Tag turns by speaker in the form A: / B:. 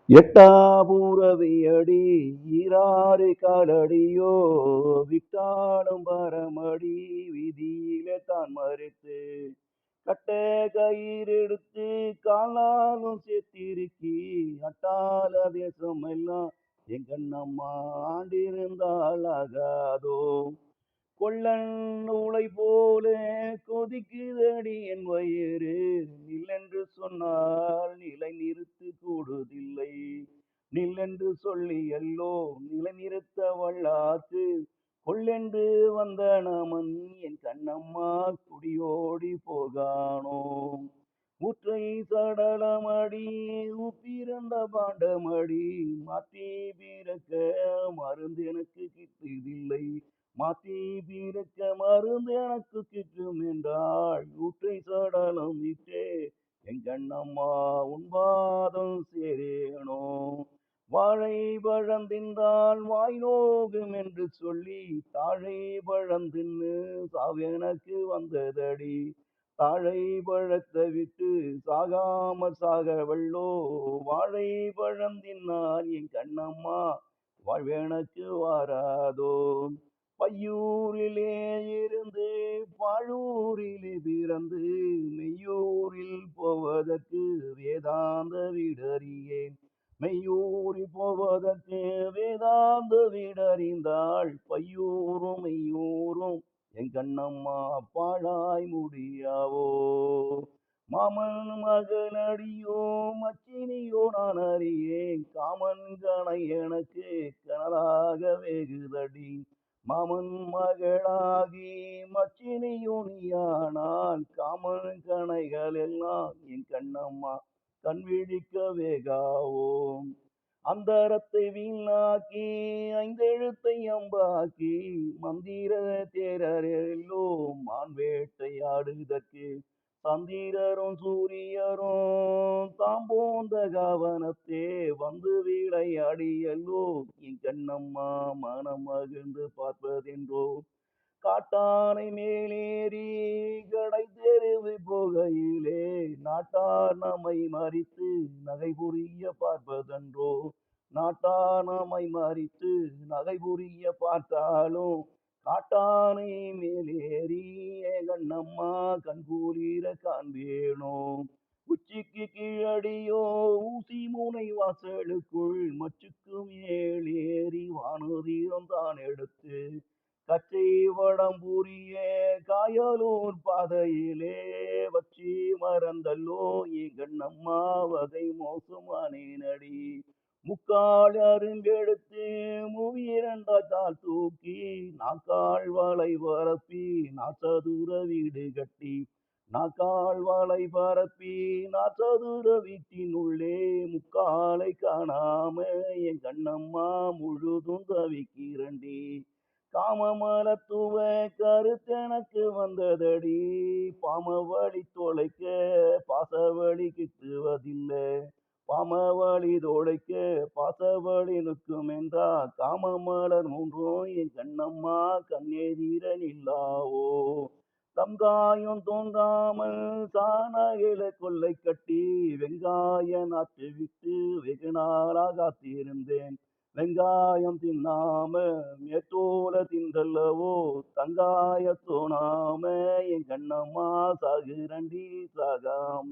A: எட்டாபுறவியடி ஈராறு காலடியோ விட்டாலும் பரமடி விதியிலே தான் மறித்து கட்ட கயிறெடுத்து காலாலும் சேர்த்திருக்கி அட்டால தேசம் எல்லாம் எங்கண்ணம்மா ஆண்டிருந்தால் ஆகாதோ கொள்ளன் நூலை போல கொதிக்குதடி என் வயிறு நில்லென்று சொன்னால் நிலை நிறுத்து கூடுதில்லை நில்லென்று சொல்லி எல்லோ நிலை நிறுத்த வல்லாத்து கொள்ளென்று வந்த நமன் என் கண்ணம்மா குடியோடி போகானோ ஊற்றை சடலமடி உப்பிறந்த பாண்டமடி மாற்றி பிறக்க மருந்து எனக்கு கிட்டுதில்லை மாற்றி பிறக்க மருந்து எனக்கு கிட்டும் என்றாள் ஊற்றை சடலம் விட்டே எங்கண்ணம்மா உன்பாதம் சேரேனோ வாழை பழம் தின்றால் வாய் நோகும் என்று சொல்லி தாழை பழம் தின்னு சாவெனக்கு வந்ததடி தாழை பழத்தை விட்டு சாகாம சாகவள்ளோ வாழை பழம் தின்னால் என் கண்ணம்மா வாழ்வெனக்கு வாராதோ பையூரிலே இருந்து பாழூரிலே பிறந்து மெய்யூரில் போவதற்கு வேதாந்த வீடறியேன் மெய்யூரில் போவதற்கு வேதாந்த வீடறிந்தாள் பையூரும் மெய்யூரும் என் கண்ணம்மா பாழாய் முடியாவோ மாமன் மகனடியோ மச்சினியோ நான் அறியேன் காமன் கணை எனக்கு கனலாக வேகுதடி மாமன் மகளாகி மச்சினியோ நீயானால் காமன் கணைகள் எல்லாம் என் கண்ணம்மா கண் விழிக்க வேகாவோம் அந்தரத்தை வீணாக்கி ஐந்தெழுத்தை அம்பாக்கி மந்திர தேரரெல்லோ மான் வேட்டையாடுதற்கு சந்திரரும் சூரியரும் தாம் போந்த கவனத்தே வந்து விளையாடியல்லோ என் கண்ணம்மா மனம் மகிழ்ந்து பார்ப்பதென்றோ காட்டானை மேலேறி கடை தெருவு போகையிலே நாட்டார் நம்மை மறித்து நகை புரிய பார்ப்பதன்றோ நாட்டார் நம்மை மறித்து நகை புரிய பார்த்தாலும் காட்டானை மேலேறி கண்ணம்மா கண்கூலீர காண்பேனோ உச்சிக்கு கீழடியோ ஊசி முனை வாசலுக்குள் மச்சுக்கு மேலேறி வானுதீரம் தான் எடுத்து கச்சை வடம் புரிய காயலூர் பாதையிலே வச்சி மறந்தல்லோ எங்கண்ணம்மா வகை மோசமானேனடி முக்கால் அருங்கெடுத்து மூவிரண்டால் தூக்கி நாக்கால் வளை பரப்பி நாச்சதுர வீடு கட்டி நாக்கால் வளை பரப்பி நாச்சதுர வீட்டினுள்ளே முக்காலை காணாம என் கண்ணம்மா முழுதும் தவிக்கிறண்டி காமமலத்துவ கருத்தெனக்கு வந்ததடி பாமவழி தொலைக்க பாசவழி கிட்டுவதில்லை பாமவழி தொலைக்க பாசவழி நிற்கும் என்றா காமமலர் மூன்றும் என் கண்ணம்மா கண்ணெதிர நில்லாவோ தங்காயம் தோங்காமல் சாணகில கொள்ளை கட்டி வெங்காய நாட்டு விட்டு வெகு நாளாக காத்திருந்தேன் வெங்காயம் தின்னாம மேத்தோல தின்றல்லவோ தங்காய தோணாம என் கண்ணம்மா சாகுரண்டி சாகாம